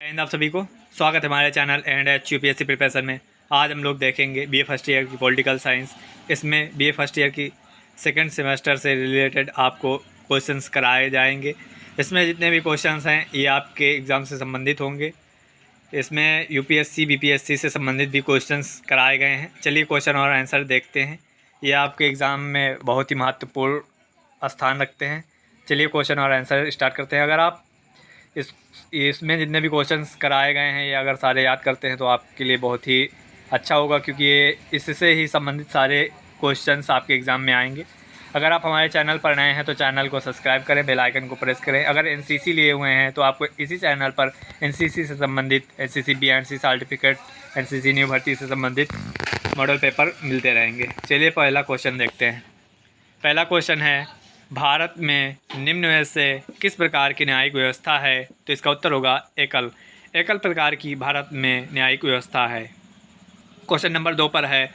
हिंद आप सभी को स्वागत है हमारे channel and H UPSC preparation में। आज हम लोग देखेंगे बीए फर्स्ट ईयर की पॉलिटिकल साइंस। इसमें बीए फर्स्ट ईयर की सेकंड सेमेस्टर से रिलेटेड आपको क्वेश्चंस कराए जाएंगे। इसमें जितने भी क्वेश्चंस हैं ये आपके एग्ज़ाम से संबंधित होंगे। इसमें यूपीएससी बीपीएससी से संबंधित भी क्वेश्चंस कराए गए हैं। चलिए क्वेश्चन और आंसर देखते हैं। ये आपके एग्ज़ाम में बहुत ही महत्वपूर्ण स्थान रखते हैं। चलिए क्वेश्चन और आंसर स्टार्ट करते हैं। अगर आप इसमें जितने भी क्वेश्चंस कराए गए हैं ये अगर सारे याद करते हैं तो आपके लिए बहुत ही अच्छा होगा, क्योंकि ये इससे ही संबंधित सारे क्वेश्चंस आपके एग्ज़ाम में आएंगे। अगर आप हमारे चैनल पर नए हैं तो चैनल को सब्सक्राइब करें, बेल आइकन को प्रेस करें। अगर एनसीसी लिए हुए हैं तो आपको इसी चैनल पर एनसीसी से संबंधित NCC BNC certificate, NCC new भर्ती से संबंधित मॉडल पेपर मिलते रहेंगे। चलिए पहला क्वेश्चन देखते हैं। पहला क्वेश्चन है, भारत में निम्न में से किस प्रकार की न्यायिक व्यवस्था है? तो इसका उत्तर होगा एकल प्रकार की भारत में न्यायिक व्यवस्था है। क्वेश्चन नंबर 2 पर है,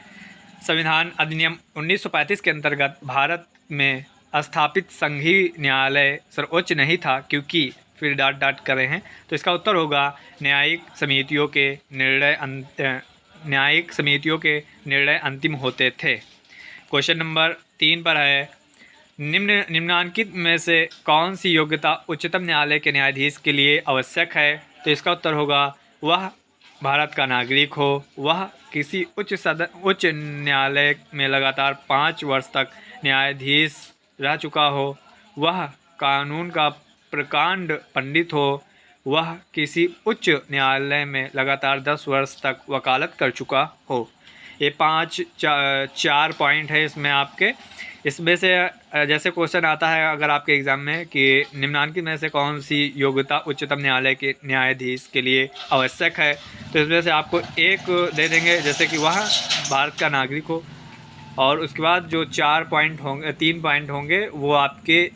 संविधान अधिनियम 1935 के अंतर्गत भारत में स्थापित संघीय न्यायालय सर्वोच्च नहीं था क्योंकि फिर डॉट कर रहे हैं। तो इसका उत्तर होगा न्यायिक समितियों के निर्णय अंतिम होते थे। क्वेश्चन नंबर 3 पर है, निम्नांकित में से कौन सी योग्यता उच्चतम न्यायालय के न्यायाधीश के लिए आवश्यक है? तो इसका उत्तर होगा वह भारत का नागरिक हो, वह किसी उच्च न्यायालय में लगातार 5 वर्ष तक न्यायाधीश रह चुका हो, वह कानून का प्रकांड पंडित हो, वह किसी उच्च न्यायालय में लगातार 10 वर्ष तक वकालत कर चुका हो। ये 4 पॉइंट है इसमें आपके। इसमें से जैसे क्वेश्चन आता है अगर आपके एग्ज़ाम में कि निम्नांकित में से कौन सी योग्यता उच्चतम न्यायालय के न्यायाधीश के लिए आवश्यक है, तो इसमें से आपको एक दे देंगे, जैसे कि वह भारत का नागरिक हो, और उसके बाद जो 3 पॉइंट होंगे वो आपके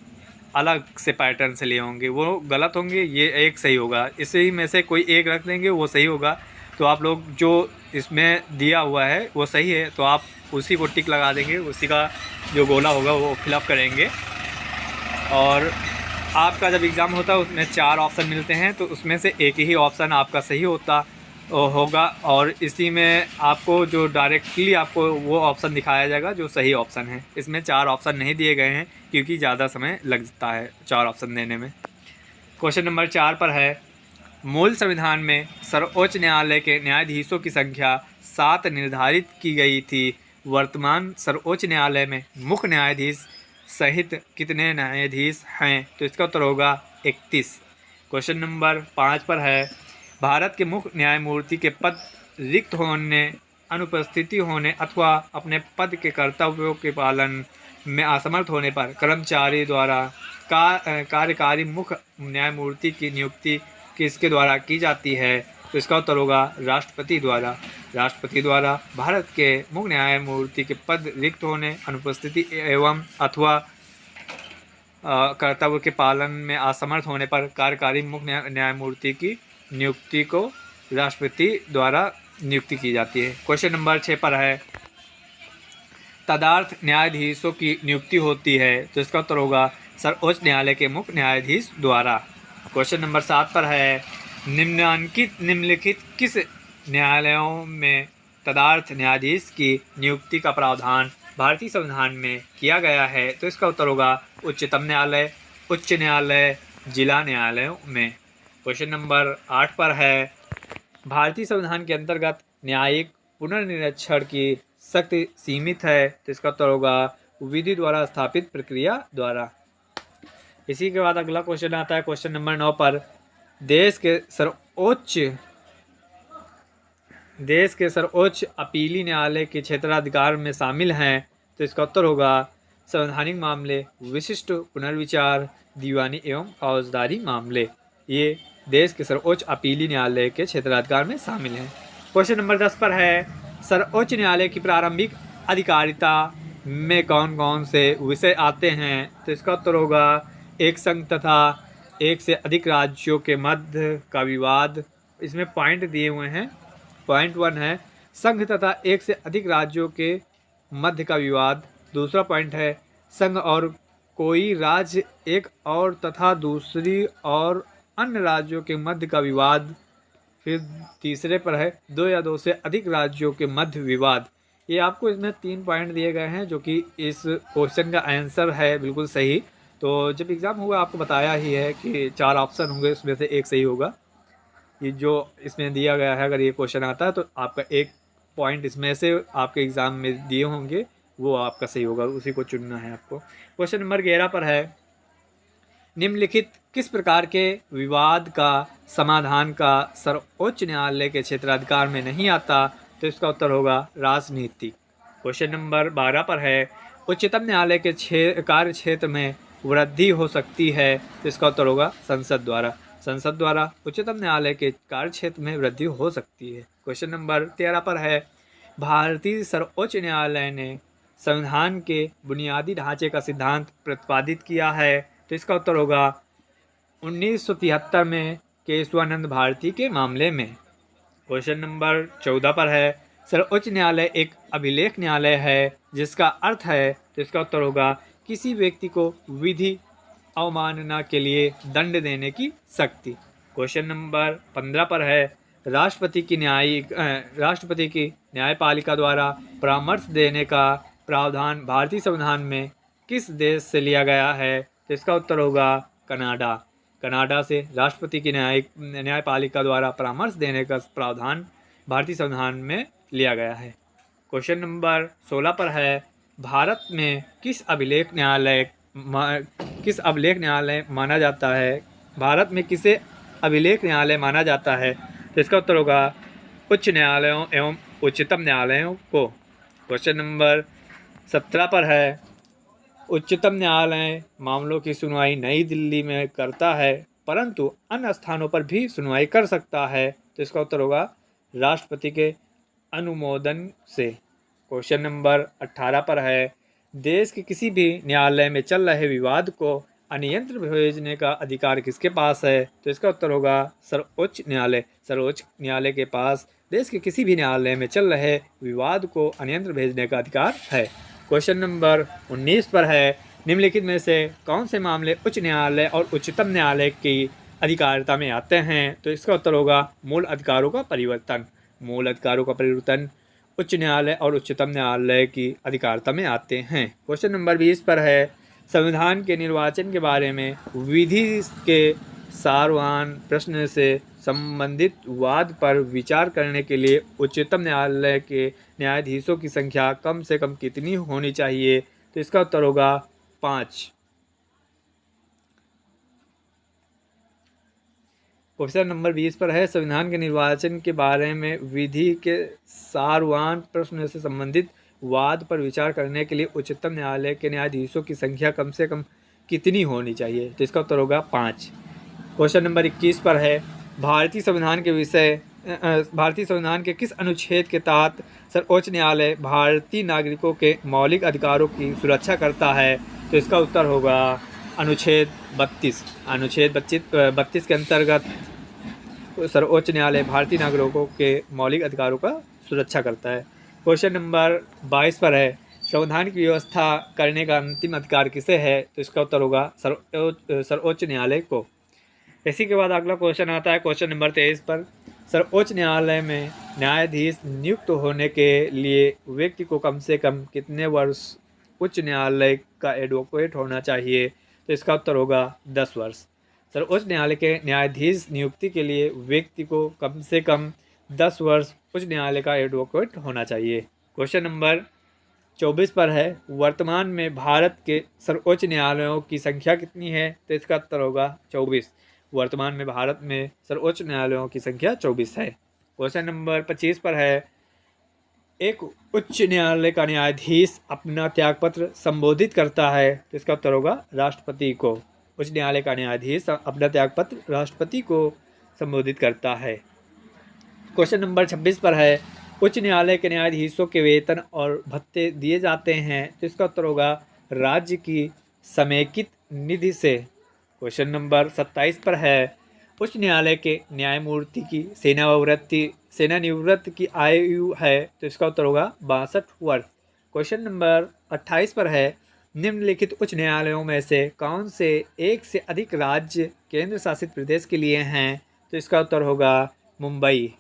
अलग से पैटर्न से लिए होंगे, वो गलत होंगे, ये एक सही होगा। इसी में से कोई एक रख देंगे वो सही होगा। तो आप लोग जो इसमें दिया हुआ है वो सही है तो आप उसी को टिक लगा देंगे, उसी का जो गोला होगा वो फिलअप करेंगे। और आपका जब एग्ज़ाम होता है उसमें 4 ऑप्शन मिलते हैं तो उसमें से एक ही ऑप्शन आपका सही होगा, और इसी में आपको जो डायरेक्टली आपको वो ऑप्शन दिखाया जाएगा जो सही ऑप्शन है। इसमें 4 ऑप्शन नहीं दिए गए हैं क्योंकि ज़्यादा समय लगता है 4 ऑप्शन देने में। क्वेश्चन नंबर 4 पर है, मूल संविधान में सर्वोच्च न्यायालय के न्यायाधीशों की संख्या 7 निर्धारित की गई थी। वर्तमान सर्वोच्च न्यायालय में मुख्य न्यायाधीश सहित कितने न्यायाधीश हैं? तो इसका उत्तर होगा 31। क्वेश्चन नंबर 5 पर है, भारत के मुख्य न्यायमूर्ति के पद रिक्त होने, अनुपस्थिति होने अथवा अपने पद के कर्तव्यों के पालन में असमर्थ होने पर कर्मचारी द्वारा कार्यकारी मुख्य न्यायमूर्ति की नियुक्ति किसके द्वारा की जाती है? तो इसका उत्तर होगा राष्ट्रपति द्वारा भारत के मुख्य न्यायमूर्ति के पद रिक्त होने, अनुपस्थिति एवं अथवा कर्तव्य के पालन में असमर्थ होने पर कार्यकारी मुख्य न्यायमूर्ति की नियुक्ति को राष्ट्रपति द्वारा नियुक्ति की जाती है। क्वेश्चन नंबर 6 पर है, तदर्थ न्यायाधीशों की नियुक्ति होती है। तो इसका उत्तर होगा सर्वोच्च न्यायालय के मुख्य न्यायाधीश द्वारा। क्वेश्चन नंबर 7 पर है, निम्नलिखित किस न्यायालयों में तदर्थ न्यायाधीश की नियुक्ति का प्रावधान भारतीय संविधान में किया गया है? तो इसका उत्तर होगा उच्चतम न्यायालय, उच्च न्यायालय, जिला न्यायालयों में। क्वेश्चन नंबर 8 पर है, भारतीय संविधान के अंतर्गत न्यायिक पुनर्निरीक्षण की शक्ति सीमित है। तो इसका उत्तर होगा विधि द्वारा स्थापित प्रक्रिया द्वारा। इसी के बाद अगला क्वेश्चन आता है क्वेश्चन नंबर 9 पर, देश के सर्वोच्च अपीली न्यायालय के क्षेत्राधिकार में शामिल हैं। तो इसका उत्तर होगा संवैधानिक मामले, विशिष्ट पुनर्विचार, दीवानी एवं फौजदारी मामले। ये देश के सर्वोच्च अपीली न्यायालय के क्षेत्राधिकार में शामिल हैं। क्वेश्चन नंबर 10 पर है, सर्वोच्च न्यायालय की प्रारंभिक अधिकारिता में कौन कौन से विषय आते हैं? तो इसका उत्तर होगा एक संघ तथा एक से अधिक राज्यों के मध्य का विवाद। इसमें पॉइंट दिए हुए हैं। पॉइंट 1 है संघ तथा एक से अधिक राज्यों के मध्य का विवाद। दूसरा पॉइंट है संघ और कोई राज्य एक और तथा दूसरी और अन्य राज्यों के मध्य का विवाद। फिर तीसरे पर है 2 या 2 से अधिक राज्यों के मध्य विवाद। ये आपको इसमें 3 पॉइंट दिए गए हैं जो कि इस क्वेश्चन का आंसर है बिल्कुल सही। तो जब एग्ज़ाम होगा आपको बताया ही है कि 4 ऑप्शन होंगे, उसमें से एक सही होगा। ये जो इसमें दिया गया है, अगर ये क्वेश्चन आता है तो आपका एक पॉइंट इसमें से आपके एग्ज़ाम में दिए होंगे, वो आपका सही होगा, उसी को चुनना है आपको। क्वेश्चन नंबर 11 पर है, निम्नलिखित किस प्रकार के विवाद का समाधान का सर्वोच्च न्यायालय के क्षेत्राधिकार में नहीं आता? तो इसका उत्तर होगा राजनीति। क्वेश्चन नंबर 12 पर है, उच्चतम न्यायालय के कार्य क्षेत्र में वृद्धि हो सकती है? तो इसका उत्तर होगा संसद द्वारा। संसद द्वारा उच्चतम न्यायालय के कार्य क्षेत्र में वृद्धि हो सकती है। क्वेश्चन नंबर 13 पर है, भारतीय सर्वोच्च न्यायालय ने संविधान के बुनियादी ढांचे का सिद्धांत प्रतिपादित किया है? तो इसका उत्तर होगा 1973 में केशवानंद भारती के मामले में। क्वेश्चन नंबर 14 पर है, सर्वोच्च न्यायालय एक अभिलेख न्यायालय है जिसका अर्थ है? तो इसका उत्तर होगा किसी व्यक्ति को विधि अवमानना के लिए दंड देने की शक्ति। क्वेश्चन नंबर 15 पर है, राष्ट्रपति की न्यायपालिका द्वारा परामर्श देने का प्रावधान भारतीय संविधान में किस देश से लिया गया है? तो इसका उत्तर होगा कनाडा। कनाडा से राष्ट्रपति की न्यायपालिका द्वारा परामर्श देने का प्रावधान भारतीय संविधान में लिया गया है। क्वेश्चन नंबर 16 पर है, भारत में किस अभिलेख न्यायालय माना जाता है? भारत में किसे अभिलेख न्यायालय माना जाता है? तो इसका उत्तर होगा उच्च न्यायालयों एवं उच्चतम न्यायालयों को। क्वेश्चन नंबर 17 पर है, उच्चतम न्यायालय मामलों की सुनवाई नई दिल्ली में करता है परंतु अन्य स्थानों पर भी सुनवाई कर सकता है? तो इसका उत्तर होगा राष्ट्रपति के अनुमोदन से। क्वेश्चन नंबर 18 पर है, देश के किसी भी न्यायालय में चल रहे विवाद को अन्यत्र भेजने का अधिकार किसके पास है? तो इसका उत्तर होगा सर्वोच्च न्यायालय। सर्वोच्च न्यायालय के पास देश के किसी भी न्यायालय में चल रहे विवाद को अन्यत्र भेजने का अधिकार है। क्वेश्चन नंबर 19 पर है, निम्नलिखित में से कौन से मामले उच्च न्यायालय और उच्चतम न्यायालय की अधिकारिता में आते हैं? तो इसका उत्तर होगा मूल अधिकारों का परिवर्तन। मूल अधिकारों का परिवर्तन उच्च न्यायालय और उच्चतम न्यायालय की अधिकारिता में आते हैं। क्वेश्चन नंबर 20 पर है, संविधान के निर्वाचन के बारे में विधि के सारवान प्रश्न से संबंधित वाद पर विचार करने के लिए उच्चतम न्यायालय के न्यायाधीशों की संख्या कम से कम कितनी होनी चाहिए? तो इसका उत्तर होगा 5। क्वेश्चन नंबर 20 पर है, संविधान के निर्वाचन के बारे में विधि के सारवान प्रश्न से संबंधित वाद पर विचार करने के लिए उच्चतम न्यायालय के न्यायाधीशों की संख्या कम से कम कितनी होनी चाहिए? तो इसका उत्तर होगा 5। क्वेश्चन नंबर 21 पर है, भारतीय संविधान के किस अनुच्छेद के तहत सर्वोच्च न्यायालय भारतीय नागरिकों के मौलिक अधिकारों की सुरक्षा करता है? तो इसका उत्तर होगा अनुच्छेद 32। अनुच्छेद 32 के अंतर्गत सर्वोच्च न्यायालय भारतीय नागरिकों के मौलिक अधिकारों का सुरक्षा करता है। क्वेश्चन नंबर 22 पर है, संविधान की व्यवस्था करने का अंतिम अधिकार किसे है? तो इसका उत्तर होगा सर्वोच्च न्यायालय को। इसी के बाद अगला क्वेश्चन आता है क्वेश्चन नंबर 23 पर, सर्वोच्च न्यायालय में न्यायाधीश नियुक्त होने के लिए व्यक्ति को कम से कम कितने वर्ष उच्च न्यायालय का एडवोकेट होना चाहिए? तो इसका उत्तर होगा 10 वर्ष। सर्वोच्च न्यायालय के न्यायाधीश नियुक्ति के लिए व्यक्ति को कम से कम 10 वर्ष उच्च न्यायालय का एडवोकेट होना चाहिए। क्वेश्चन नंबर 24 पर है, वर्तमान में भारत के सर्वोच्च न्यायालयों की संख्या कितनी है? तो इसका उत्तर होगा 24। वर्तमान में भारत में सर्वोच्च न्यायालयों की संख्या 24 है। क्वेश्चन नंबर 25 पर है, एक उच्च न्यायालय का न्यायाधीश अपना त्यागपत्र संबोधित करता है? तो इसका उत्तर होगा राष्ट्रपति को। उच्च न्यायालय का न्यायाधीश अपना त्यागपत्र राष्ट्रपति को संबोधित करता है। क्वेश्चन नंबर 26 पर है, उच्च न्यायालय के न्यायाधीशों के वेतन और भत्ते दिए जाते हैं? तो इसका उत्तर होगा राज्य की समेकित निधि से। क्वेश्चन नंबर 27 पर है, उच्च न्यायालय के न्यायमूर्ति की सेवानिवृत्ति की आयु है? तो इसका उत्तर होगा 62 वर्ष। क्वेश्चन नंबर 28 पर है, निम्नलिखित उच्च न्यायालयों में से कौन से एक से अधिक राज्य केंद्र शासित प्रदेश के लिए हैं? तो इसका उत्तर होगा मुंबई।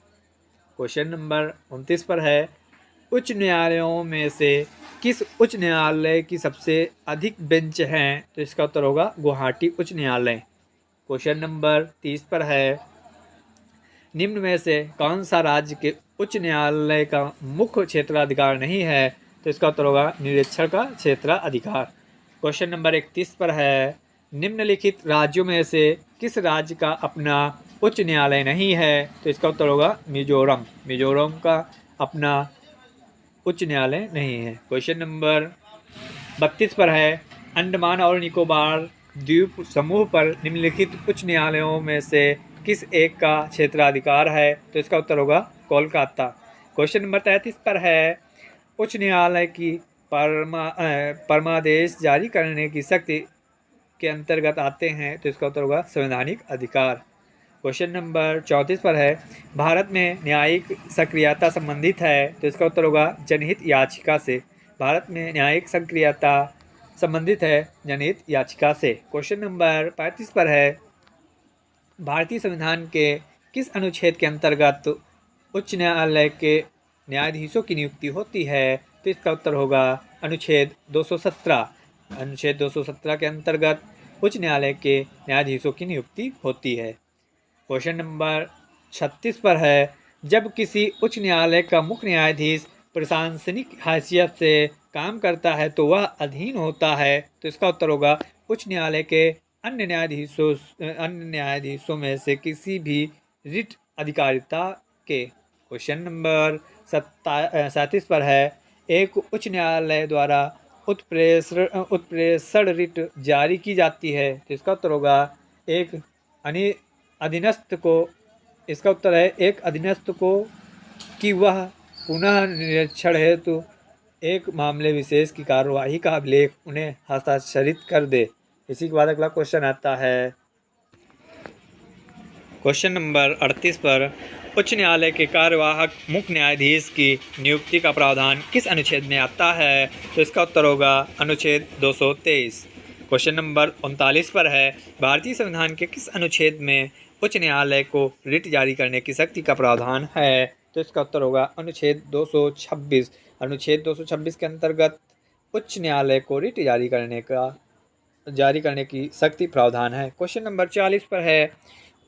क्वेश्चन नंबर 29 पर है, उच्च न्यायालयों में से किस उच्च न्यायालय की सबसे अधिक बेंच हैं? तो इसका उत्तर होगा गुवाहाटी उच्च न्यायालय। क्वेश्चन नंबर 30 पर है, निम्न में से कौन सा राज्य के उच्च न्यायालय का मुख्य क्षेत्राधिकार नहीं है? तो इसका उत्तर होगा निरीक्षण का क्षेत्राधिकार। क्वेश्चन नंबर 31 पर है, निम्नलिखित राज्यों में से किस राज्य का अपना उच्च न्यायालय नहीं है? तो इसका उत्तर होगा मिजोरम। मिजोरम का अपना उच्च न्यायालय नहीं है। क्वेश्चन नंबर 32 पर है, अंडमान और निकोबार द्वीप समूह पर निम्नलिखित उच्च न्यायालयों में से किस एक का क्षेत्राधिकार है? तो इसका उत्तर होगा कोलकाता। क्वेश्चन नंबर 33 पर है, उच्च न्यायालय की परमादेश जारी करने की शक्ति के अंतर्गत आते हैं? तो इसका उत्तर होगा संवैधानिक अधिकार। क्वेश्चन नंबर 34 पर है, भारत में न्यायिक सक्रियता संबंधित है? तो इसका उत्तर होगा जनहित याचिका से। भारत में न्यायिक सक्रियता संबंधित है जनहित याचिका से। क्वेश्चन नंबर 35 पर है, भारतीय संविधान के किस अनुच्छेद के अंतर्गत उच्च न्यायालय के न्यायाधीशों की नियुक्ति होती है? तो इसका उत्तर होगा अनुच्छेद 217। अनुच्छेद 217 के अंतर्गत उच्च न्यायालय के न्यायाधीशों की नियुक्ति होती है। क्वेश्चन नंबर 36 पर है, जब किसी उच्च न्यायालय का मुख्य न्यायाधीश प्रशासनिक हैसियत से काम करता है तो वह अधीन होता है? तो इसका उत्तर होगा उच्च न्यायालय के अन्य न्यायाधीशों में से किसी भी रिट अधिकारिता के। क्वेश्चन नंबर 37 पर है, एक उच्च न्यायालय द्वारा उत्प्रेषण रिट जारी की जाती है? तो इसका उत्तर होगा एक अधीनस्थ को। इसका उत्तर है एक अधीनस्थ को कि वह पुनः निरीक्षण हेतु एक मामले विशेष की कार्यवाही का अभिलेख उन्हें हस्ताक्षरित कर दे। इसी के बाद अगला क्वेश्चन आता है, क्वेश्चन नंबर 38 पर, उच्च न्यायालय के कार्यवाहक मुख्य न्यायाधीश की नियुक्ति का प्रावधान किस अनुच्छेद में आता है? तो इसका उत्तर होगा अनुच्छेद 223। क्वेश्चन नंबर 39 पर है, भारतीय संविधान के किस अनुच्छेद में उच्च न्यायालय को रिट जारी करने की शक्ति का प्रावधान है? तो इसका उत्तर होगा अनुच्छेद 226। अनुच्छेद 226 के अंतर्गत उच्च न्यायालय को रिट जारी करने की शक्ति प्रावधान है। क्वेश्चन नंबर 40 पर है,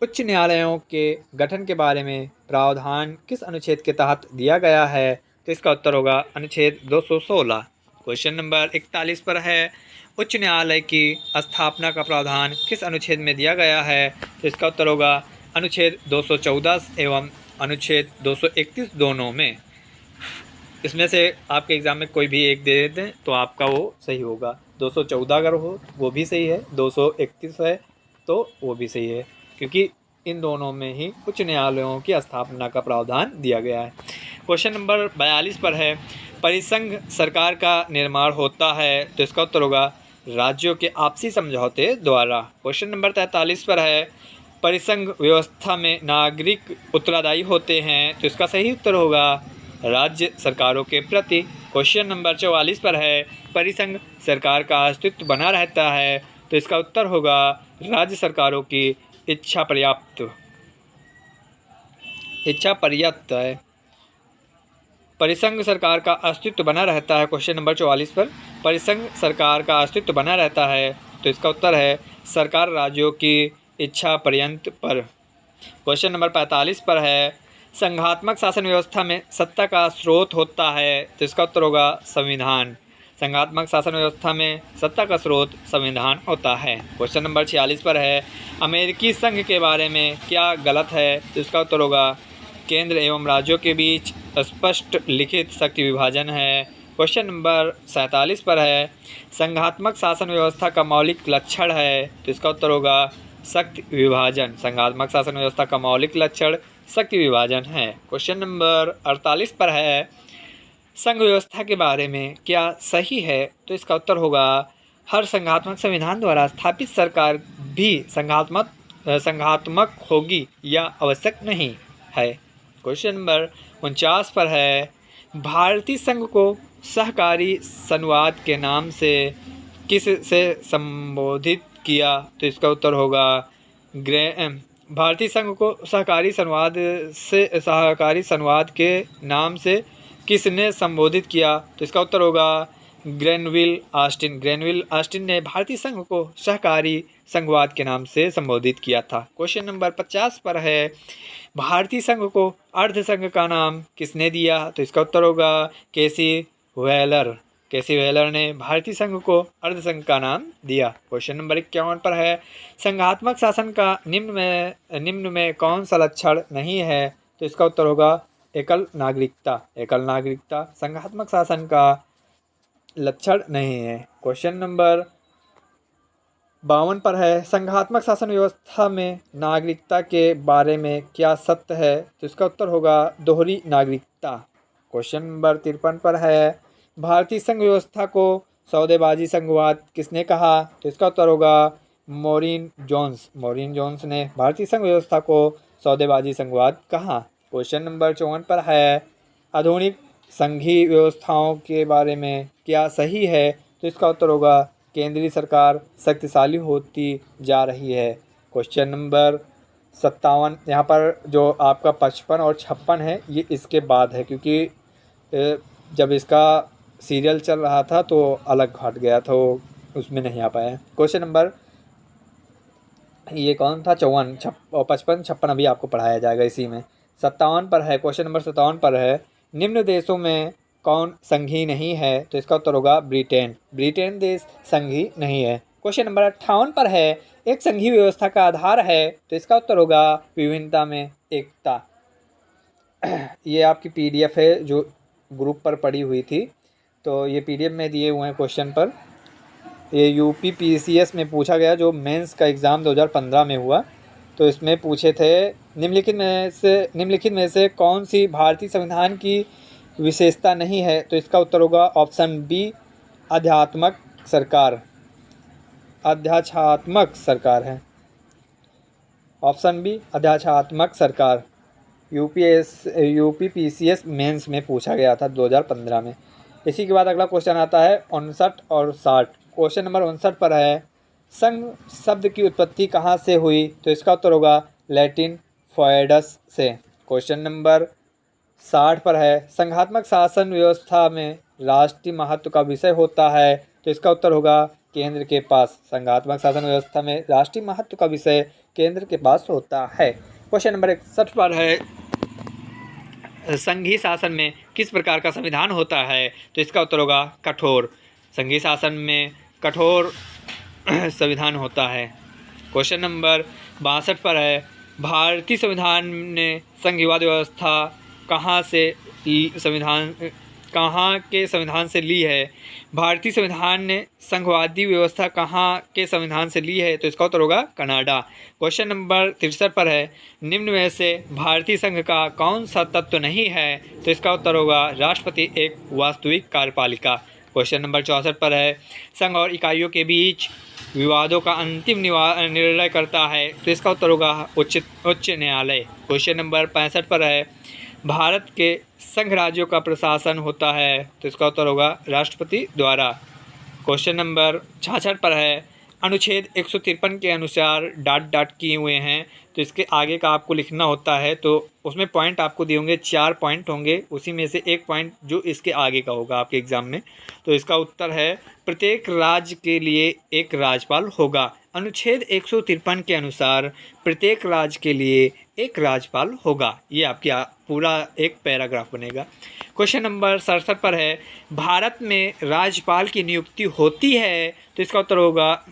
उच्च न्यायालयों के गठन के बारे में प्रावधान किस अनुच्छेद के तहत दिया गया है? तो इसका उत्तर होगा अनुच्छेद 216। क्वेश्चन नंबर 41 पर है, उच्च न्यायालय की स्थापना का प्रावधान किस अनुच्छेद में दिया गया है? तो इसका उत्तर होगा अनुच्छेद 214 एवं अनुच्छेद 231 दोनों में। इसमें से आपके एग्ज़ाम में कोई भी एक दे दें तो आपका वो सही होगा। 214 अगर हो वो भी सही है, 231 है तो वो भी सही है, क्योंकि इन दोनों में ही उच्च न्यायालयों की स्थापना का प्रावधान दिया गया है। क्वेश्चन नंबर 42 पर है, परिसंघ सरकार का निर्माण होता है? तो इसका उत्तर होगा राज्यों के आपसी समझौते द्वारा। क्वेश्चन नंबर 43 पर है, परिसंघ व्यवस्था में नागरिक उत्तरदायी होते हैं? तो इसका सही उत्तर होगा राज्य सरकारों के प्रति। क्वेश्चन नंबर 44 पर है, परिसंघ सरकार का अस्तित्व बना रहता है? तो इसका उत्तर होगा राज्य सरकारों की इच्छा पर्याप्त है। परिसंघ सरकार का अस्तित्व बना रहता है। क्वेश्चन नंबर 44 पर परिसंघ सरकार का अस्तित्व बना रहता है? तो इसका उत्तर है सरकार राज्यों की इच्छा पर्यंत पर। क्वेश्चन नंबर 45 पर है, संघात्मक शासन व्यवस्था में सत्ता का स्रोत होता है? तो इसका उत्तर होगा संविधान। संघात्मक शासन व्यवस्था में सत्ता का स्रोत संविधान होता है। क्वेश्चन नंबर 46 पर है, अमेरिकी संघ के बारे में क्या गलत है? तो इसका उत्तर होगा केंद्र एवं राज्यों के बीच स्पष्ट लिखित शक्ति विभाजन है। क्वेश्चन नंबर 47 पर है, संघात्मक शासन व्यवस्था का मौलिक लक्षण है? तो इसका उत्तर होगा शक्ति विभाजन। संघात्मक शासन व्यवस्था का मौलिक लक्षण शक्ति विभाजन है। क्वेश्चन नंबर 48 पर है, संघ व्यवस्था के बारे में क्या सही है? तो इसका उत्तर होगा हर संघात्मक संविधान द्वारा स्थापित सरकार भी संघात्मक होगी या आवश्यक नहीं है। क्वेश्चन नंबर 49 पर है, भारतीय संघ को सहकारी संवाद के नाम से किस से संबोधित किया? तो इसका उत्तर होगा भारतीय संघ को सहकारी संवाद के नाम से किसने संबोधित किया? तो इसका उत्तर होगा ग्रेनविल ऑस्टिन। ग्रेनविल ऑस्टिन ने भारतीय संघ को सहकारी संघवाद के नाम से संबोधित किया था। क्वेश्चन नंबर 50 पर है, भारतीय संघ को अर्ध संघ का नाम किसने दिया? तो इसका उत्तर होगा केसी व्हेलर। केसी व्हेलर ने भारतीय संघ को अर्ध संघ का नाम दिया। क्वेश्चन नंबर 51 पर है, संघात्मक शासन का निम्न में कौन सा लक्षण नहीं है? तो इसका उत्तर होगा एकल नागरिकता। एकल नागरिकता संघात्मक शासन का लक्षण नहीं है। क्वेश्चन नंबर 52 पर है, संघात्मक शासन व्यवस्था में नागरिकता के बारे में क्या सत्य है? तो इसका उत्तर होगा दोहरी नागरिकता। क्वेश्चन नंबर 53 पर है, भारतीय संघ व्यवस्था को सौदेबाजी संघवाद किसने कहा? तो इसका उत्तर होगा मॉरिन जोन्स। मॉरिन जोन्स ने भारतीय संघ व्यवस्था को सौदेबाजी संघवाद कहा। क्वेश्चन नंबर 54 पर है, आधुनिक संघीय व्यवस्थाओं के बारे में क्या सही है? तो इसका उत्तर होगा केंद्रीय सरकार शक्तिशाली होती जा रही है। क्वेश्चन नंबर 57, यहाँ पर जो आपका 55 और 56 है ये इसके बाद है, क्योंकि जब इसका सीरियल चल रहा था तो अलग हट गया था, उसमें नहीं आ पाया। क्वेश्चन नंबर ये कौन था? 54 और 55 56 अभी आपको पढ़ाया जाएगा इसी में। 57 पर है, क्वेश्चन नंबर 57 पर है, निम्न देशों में कौन संघी नहीं है? तो इसका उत्तर होगा ब्रिटेन। ब्रिटेन देश संघी नहीं है। क्वेश्चन नंबर 58 पर है, एक संघीय व्यवस्था का आधार है? तो इसका उत्तर होगा विभिन्नता में एकता। ये आपकी PDF है जो ग्रुप पर पड़ी हुई थी, तो ये PDF में दिए हुए हैं क्वेश्चन पर। ये UP PCS में पूछा गया, जो मेंस का एग्ज़ाम 2015 में हुआ, तो इसमें पूछे थे निम्नलिखित में से कौन सी भारतीय संविधान की विशेषता नहीं है? तो इसका उत्तर होगा ऑप्शन बी आध्यात्मक सरकार। अध्यात्मक सरकार है ऑप्शन बी आध्यात्मक सरकार। UP PCS मेंस में पूछा गया था 2015 में। इसी के बाद अगला क्वेश्चन आता है 59 और 60। क्वेश्चन नंबर 59 पर है, संघ शब्द की उत्पत्ति कहाँ से हुई? तो इसका उत्तर होगा लैटिन फोएडस से। क्वेश्चन नंबर 60 पर है, संघात्मक शासन व्यवस्था में राष्ट्रीय महत्व का विषय होता है? तो इसका उत्तर होगा केंद्र के पास। संघात्मक शासन व्यवस्था में राष्ट्रीय महत्व का विषय केंद्र के पास होता है। क्वेश्चन नंबर 61 पर है, संघीय शासन में किस प्रकार का संविधान होता है? तो इसका उत्तर होगा कठोर। संघीय शासन में कठोर संविधान होता है। क्वेश्चन नंबर 62 पर है, भारतीय संविधान ने संघीयवाद व्यवस्था कहाँ के संविधान से ली है? भारतीय संविधान ने संघवादी व्यवस्था कहाँ के संविधान से ली है? तो इसका उत्तर होगा कनाडा। क्वेश्चन नंबर 63 पर है, निम्न में से भारतीय संघ का कौन सा तत्व नहीं है? तो इसका उत्तर होगा राष्ट्रपति एक वास्तविक कार्यपालिका। क्वेश्चन नंबर 64 पर है, संघ और इकाइयों के बीच विवादों का अंतिम निर्णय करता है? तो इसका उत्तर होगा उच्च न्यायालय। क्वेश्चन नंबर 65 पर है, भारत के संघ राज्यों का प्रशासन होता है? तो इसका उत्तर होगा राष्ट्रपति द्वारा। क्वेश्चन नंबर 66 पर है, अनुच्छेद 153 के अनुसार डॉट किए हुए हैं, तो इसके आगे का आपको लिखना होता है, तो उसमें पॉइंट आपको दिए होंगे, 4 पॉइंट होंगे, उसी में से एक पॉइंट जो इसके आगे का होगा आपके एग्ज़ाम में। तो इसका उत्तर है प्रत्येक राज्य के लिए एक राज्यपाल होगा। अनुच्छेद 153 के अनुसार प्रत्येक राज्य के लिए एक राज्यपाल होगा। ये आपकी पूरा एक पैराग्राफ बनेगा। क्वेश्चन नंबर 67 पर है, भारत में राज्यपाल की नियुक्ति होती है? तो इसका उत्तर होगा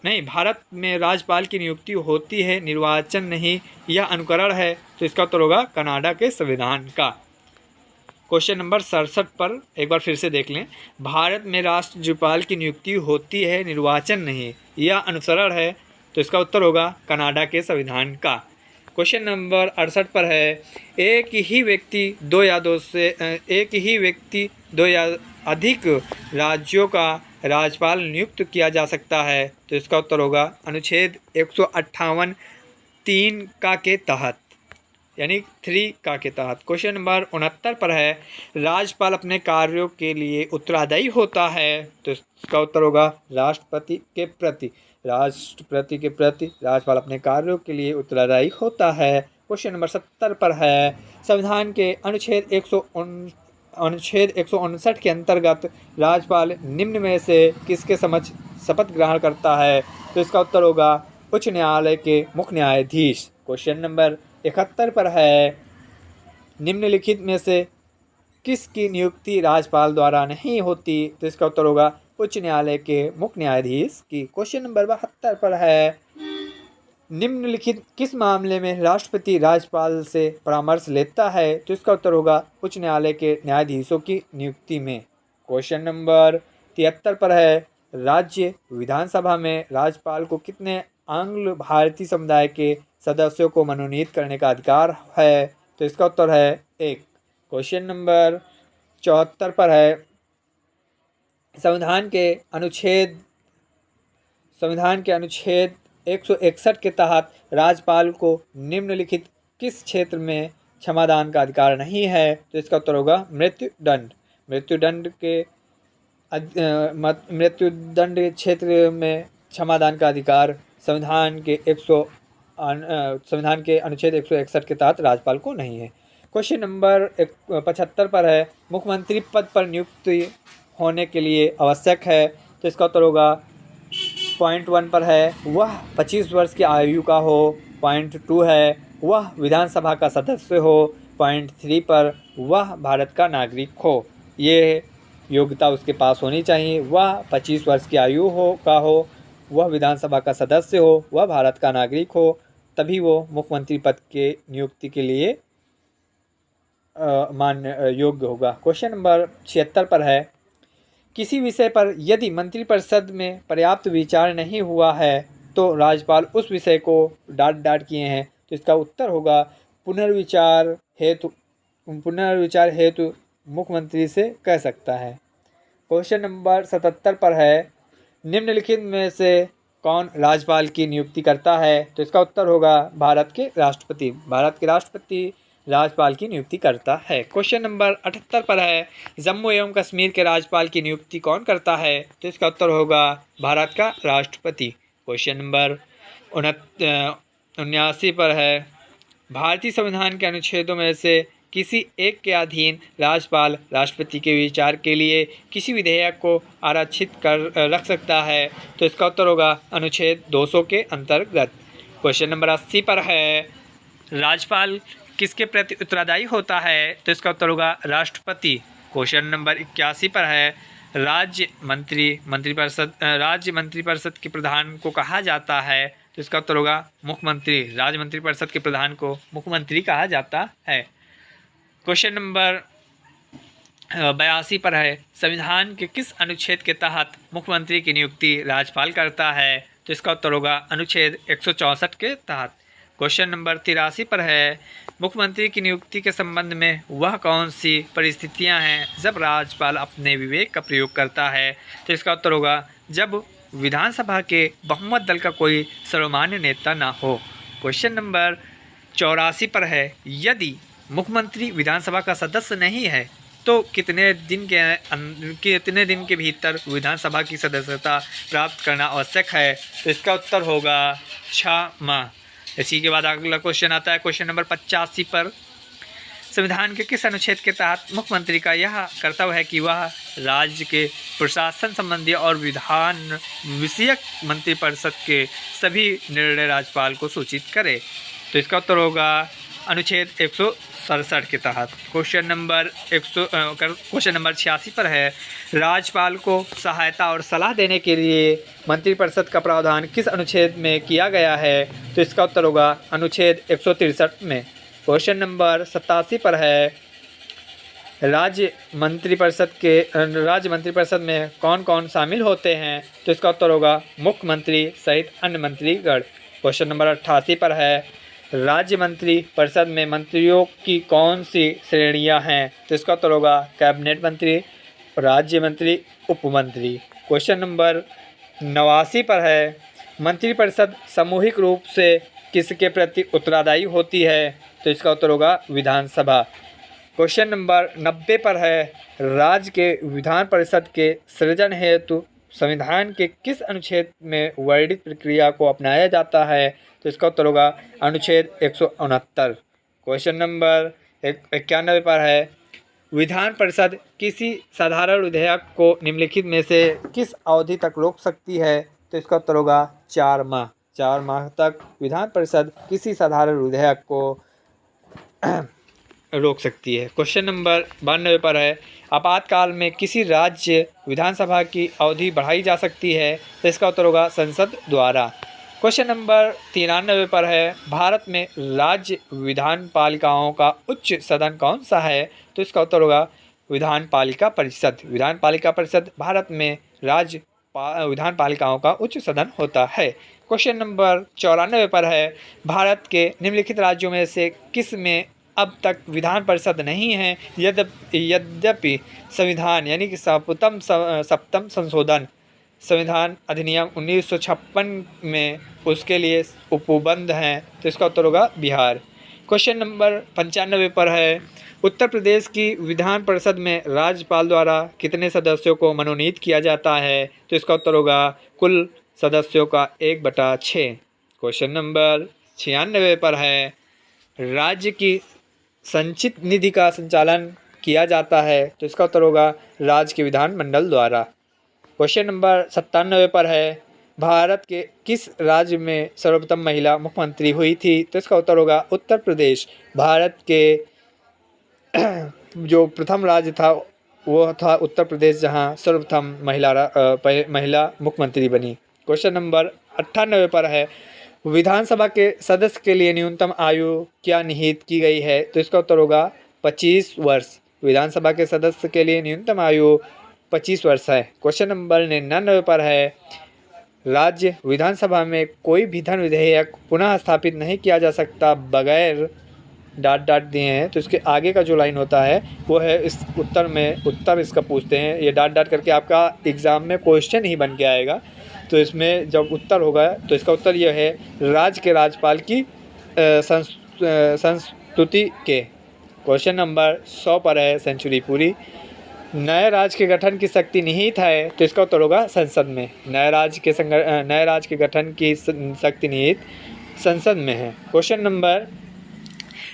नहीं, भारत में राज्यपाल की नियुक्ति होती है, निर्वाचन नहीं, यह अनुकरण है। तो इसका उत्तर होगा कनाडा के संविधान का। क्वेश्चन नंबर 67 पर एक बार फिर से देख लें, भारत में राज्यपाल की नियुक्ति होती है, निर्वाचन नहीं, यह अनुसरण है। तो इसका उत्तर होगा कनाडा के संविधान का। क्वेश्चन नंबर 68 पर है, एक ही व्यक्ति दो या अधिक राज्यों का राज्यपाल नियुक्त किया जा सकता है? तो इसका उत्तर होगा अनुच्छेद 158 3 का के तहत, यानी 3 का के तहत। क्वेश्चन नंबर 69 पर है, राज्यपाल अपने कार्यों के लिए उत्तरदायी होता है? तो इसका उत्तर होगा राष्ट्रपति के प्रति। राष्ट्रपति के प्रति राज्यपाल अपने कार्यों के लिए उत्तरदायी होता है। क्वेश्चन नंबर 70 पर है, संविधान के अनुच्छेद 159 के अंतर्गत राज्यपाल निम्न में से किसके समक्ष शपथ ग्रहण करता है? तो इसका उत्तर होगा उच्च न्यायालय के मुख्य न्यायाधीश। क्वेश्चन नंबर 71 पर है, निम्नलिखित में से किसकी नियुक्ति राज्यपाल द्वारा नहीं होती? तो इसका उत्तर होगा उच्च न्यायालय के मुख्य न्यायाधीश की। क्वेश्चन नंबर 72 पर है, निम्नलिखित किस मामले में राष्ट्रपति राज्यपाल से परामर्श लेता है? तो इसका उत्तर होगा उच्च न्यायालय के न्यायाधीशों की नियुक्ति में। क्वेश्चन नंबर 73 पर है, राज्य विधानसभा में राज्यपाल को कितने आंग्ल भारतीय समुदाय के सदस्यों को मनोनीत करने का अधिकार है? तो इसका उत्तर है 1। क्वेश्चन नंबर 74 पर है, संविधान के अनुच्छेद 161 के तहत राज्यपाल को निम्नलिखित किस क्षेत्र में क्षमादान का अधिकार नहीं है? तो इसका उत्तर होगा मृत्युदंड। मृत्युदंड क्षेत्र में क्षमादान का अधिकार संविधान के अनुच्छेद 161 के तहत राज्यपाल को नहीं है। क्वेश्चन नंबर 75 पर है, मुख्यमंत्री पद पर नियुक्ति होने के लिए आवश्यक है? तो इसका उत्तर होगा पॉइंट 1 पर है, वह 25 वर्ष की आयु का हो। पॉइंट 2 है, वह विधानसभा का सदस्य हो। पॉइंट 3 पर, वह भारत का नागरिक हो। ये योग्यता उसके पास होनी चाहिए। वह 25 वर्ष की आयु हो, वह विधानसभा का सदस्य हो, वह भारत का नागरिक हो, तभी वो मुख्यमंत्री पद के नियुक्ति के लिए मान्य योग्य होगा। क्वेश्चन नंबर 76 पर है, किसी विषय पर यदि मंत्रिपरिषद में पर्याप्त विचार नहीं हुआ है तो राज्यपाल उस विषय को डांट किए हैं। तो इसका उत्तर होगा पुनर्विचार हेतु मुख्यमंत्री से कह सकता है। क्वेश्चन नंबर 77 पर है, निम्नलिखित में से कौन राज्यपाल की नियुक्ति करता है? तो इसका उत्तर होगा भारत के राष्ट्रपति राज्यपाल की नियुक्ति करता है। क्वेश्चन नंबर 78 पर है, जम्मू एवं कश्मीर के राज्यपाल की नियुक्ति कौन करता है? तो इसका उत्तर होगा भारत का राष्ट्रपति। क्वेश्चन नंबर 79 पर है, भारतीय संविधान के अनुच्छेदों में से किसी एक के अधीन राज्यपाल राष्ट्रपति के विचार के लिए किसी विधेयक को आरक्षित कर रख सकता है? तो इसका उत्तर होगा अनुच्छेद 200 के अंतर्गत। क्वेश्चन नंबर 80 पर है, राज्यपाल किसके प्रति उत्तरदायी होता है? तो इसका उत्तर होगा राष्ट्रपति। क्वेश्चन नंबर 81 पर है, राज्य मंत्रिपरिषद के प्रधान को कहा जाता है? तो इसका उत्तर होगा मुख्यमंत्री। राज्य मंत्रिपरिषद के प्रधान को मुख्यमंत्री कहा जाता है। क्वेश्चन नंबर 82 पर है, संविधान के किस अनुच्छेद के तहत मुख्यमंत्री की नियुक्ति राज्यपाल करता है? तो इसका उत्तर होगा अनुच्छेद 164 के तहत। क्वेश्चन नंबर 83 पर है, मुख्यमंत्री की नियुक्ति के संबंध में वह कौन सी परिस्थितियां हैं जब राज्यपाल अपने विवेक का प्रयोग करता है? तो इसका उत्तर होगा जब विधानसभा के बहुमत दल का कोई सर्वमान्य नेता ना हो। क्वेश्चन नंबर 84 पर है, यदि मुख्यमंत्री विधानसभा का सदस्य नहीं है तो कितने दिन के भीतर विधानसभा की सदस्यता प्राप्त करना आवश्यक है? तो इसका उत्तर होगा 6 माह। इसी के बाद अगला क्वेश्चन आता है क्वेश्चन नंबर 85 पर, संविधान के किस अनुच्छेद के तहत मुख्यमंत्री का यह कर्तव्य है कि वह राज्य के प्रशासन संबंधी और विधान विषयक मंत्रिपरिषद के सभी निर्णय राज्यपाल को सूचित करे? तो इसका उत्तर होगा अनुच्छेद 167 के तहत। क्वेश्चन नंबर 86 पर है, राज्यपाल को सहायता और सलाह देने के लिए मंत्रिपरिषद का प्रावधान किस अनुच्छेद में किया गया है? तो इसका उत्तर होगा अनुच्छेद 163 में। क्वेश्चन नंबर 87 पर है, राज्य मंत्रिपरिषद में कौन कौन शामिल होते हैं? तो इसका उत्तर होगा मुख्यमंत्री सहित अन्य मंत्रीगण। क्वेश्चन नंबर 88 पर है, राज्य मंत्रिपरिषद में मंत्रियों की कौन सी श्रेणियां हैं? तो इसका उत्तर होगा कैबिनेट मंत्री, राज्य मंत्री, उपमंत्री। क्वेश्चन नंबर 89 पर है, मंत्रिपरिषद सामूहिक रूप से किसके प्रति उत्तरदायी होती है? तो इसका उत्तर होगा विधानसभा। क्वेश्चन नंबर 90 पर है, राज्य के विधान परिषद के सृजन हेतु संविधान के किस अनुच्छेद में वर्णित प्रक्रिया को अपनाया जाता है? तो इसका उत्तर होगा अनुच्छेद 169। क्वेश्चन नंबर 91 पर है, विधान परिषद किसी साधारण विधेयक को निम्नलिखित में से किस अवधि तक रोक सकती है? तो इसका उत्तर होगा 4 माह। 4 माह तक विधान परिषद किसी साधारण विधेयक को रोक सकती है। क्वेश्चन नंबर 92 पर है, आपातकाल में किसी राज्य विधानसभा की अवधि बढ़ाई जा सकती है? तो इसका उत्तर होगा संसद द्वारा। क्वेश्चन नंबर 93 पर है, भारत में राज्य विधान पालिकाओं का उच्च सदन कौन सा है? तो इसका उत्तर होगा विधान पालिका परिषद। विधान पालिका परिषद भारत में राज्य विधान पालिकाओं का उच्च सदन होता है। क्वेश्चन नंबर 94 पर है, भारत के निम्नलिखित राज्यों में से किस में अब तक विधान परिषद नहीं है? यद्यपि संविधान यानी कि सप्तम संशोधन संविधान अधिनियम 1956 में उसके लिए उपबंध हैं। तो इसका उत्तर होगा बिहार। क्वेश्चन नंबर 95 पर है, उत्तर प्रदेश की विधान परिषद में राज्यपाल द्वारा कितने सदस्यों को मनोनीत किया जाता है? तो इसका उत्तर होगा कुल सदस्यों का 1/6। क्वेश्चन नंबर 96 पर है, राज्य की संचित निधि का संचालन किया जाता है? तो इसका उत्तर होगा राज्य के विधानमंडल द्वारा। क्वेश्चन नंबर 97 पर है, भारत के किस राज्य में सर्वप्रथम महिला मुख्यमंत्री हुई थी? तो इसका उत्तर होगा उत्तर प्रदेश। भारत के जो प्रथम राज्य था वो था उत्तर प्रदेश, जहां सर्वप्रथम महिला मुख्यमंत्री बनी। क्वेश्चन नंबर 98 पर है, विधानसभा के सदस्य के लिए न्यूनतम आयु क्या निहित की गई है? तो इसका उत्तर होगा 25 वर्ष। विधानसभा के सदस्य के लिए न्यूनतम आयु 25 वर्ष है। क्वेश्चन नंबर 99 पर है, राज्य विधानसभा में कोई भी धन विधेयक पुनः स्थापित नहीं किया जा सकता बगैर डाट दिए हैं। तो इसके आगे का जो लाइन होता है वो है इस उत्तर इसका पूछते हैं, ये डाट करके आपका एग्ज़ाम में क्वेश्चन ही बन के आएगा। तो इसमें जब उत्तर होगा तो इसका उत्तर यह है, राज्य के राज्यपाल की संस्तुति के। क्वेश्चन नंबर 100 पर है, सेंचुरी पूरी, नए राज्य के गठन की शक्ति निहित है? तो इसका उत्तर होगा संसद में। नए राज्य के गठन की शक्ति निहित संसद में है। क्वेश्चन नंबर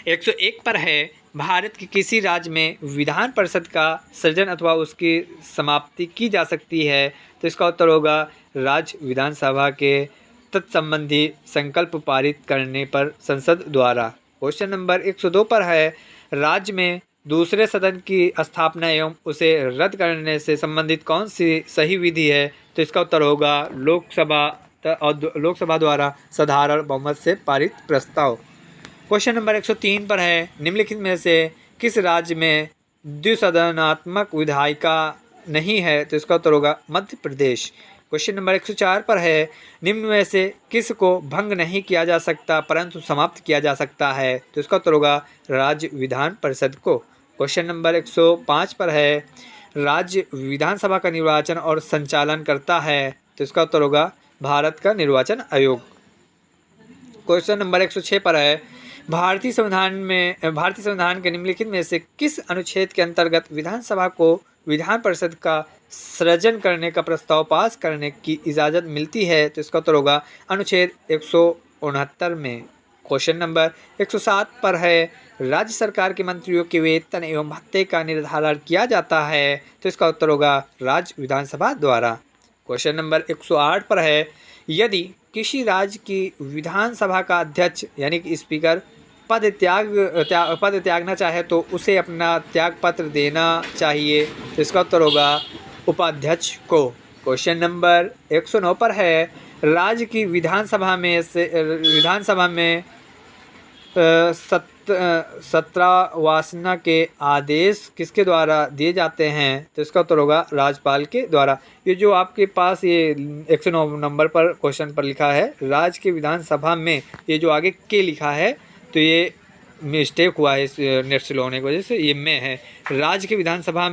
101 पर है, भारत के किसी राज्य में विधान परिषद का सृजन अथवा उसकी समाप्ति की जा सकती है? तो इसका उत्तर होगा राज्य विधानसभा के तत्संबंधी संकल्प पारित करने पर संसद द्वारा। क्वेश्चन नंबर 102 पर है, राज्य में दूसरे सदन की स्थापना एवं उसे रद्द करने से संबंधित कौन सी सही विधि है? तो इसका उत्तर होगा लोकसभा द्वारा साधारण बहुमत से पारित प्रस्ताव। क्वेश्चन नंबर 103 पर है, निम्नलिखित में से किस राज्य में द्विसदनात्मक विधायिका नहीं है? तो इसका उत्तर होगा मध्य प्रदेश। क्वेश्चन नंबर 104 पर है, निम्न में से किस को भंग नहीं किया जा सकता परंतु समाप्त किया जा सकता है? तो इसका उत्तर होगा राज्य विधान परिषद को। क्वेश्चन नंबर 105 पर है, राज्य विधानसभा का निर्वाचन और संचालन करता है? तो इसका उत्तर होगा भारत का निर्वाचन आयोग। क्वेश्चन नंबर 106 पर है, भारतीय संविधान के निम्नलिखित में से किस अनुच्छेद के अंतर्गत विधानसभा को विधान परिषद का सृजन करने का प्रस्ताव पास करने की इजाज़त मिलती है? तो इसका उत्तर होगा अनुच्छेद 169 में। क्वेश्चन नंबर 107 पर है, राज्य सरकार के मंत्रियों के वेतन एवं भत्ते का निर्धारण किया जाता है? तो इसका उत्तर होगा राज्य विधानसभा द्वारा। क्वेश्चन नंबर 108 पर है, यदि किसी राज्य की विधानसभा का अध्यक्ष यानी कि स्पीकर पद त्यागना चाहे तो उसे अपना त्यागपत्र देना चाहिए? तो इसका उत्तर होगा उपाध्यक्ष को। क्वेश्चन नंबर 109 पर है, राज्य की विधानसभा में सत्रावसाना के आदेश किसके द्वारा दिए जाते हैं? तो इसका उत्तर होगा राज्यपाल के द्वारा। ये जो आपके पास ये 109 नंबर पर क्वेश्चन पर लिखा है राज्य के विधानसभा में, ये जो आगे के लिखा है तो ये मिस्टेक हुआ है इस नेट स्लो होने की वजह से, ये में है। राज्य के विधानसभा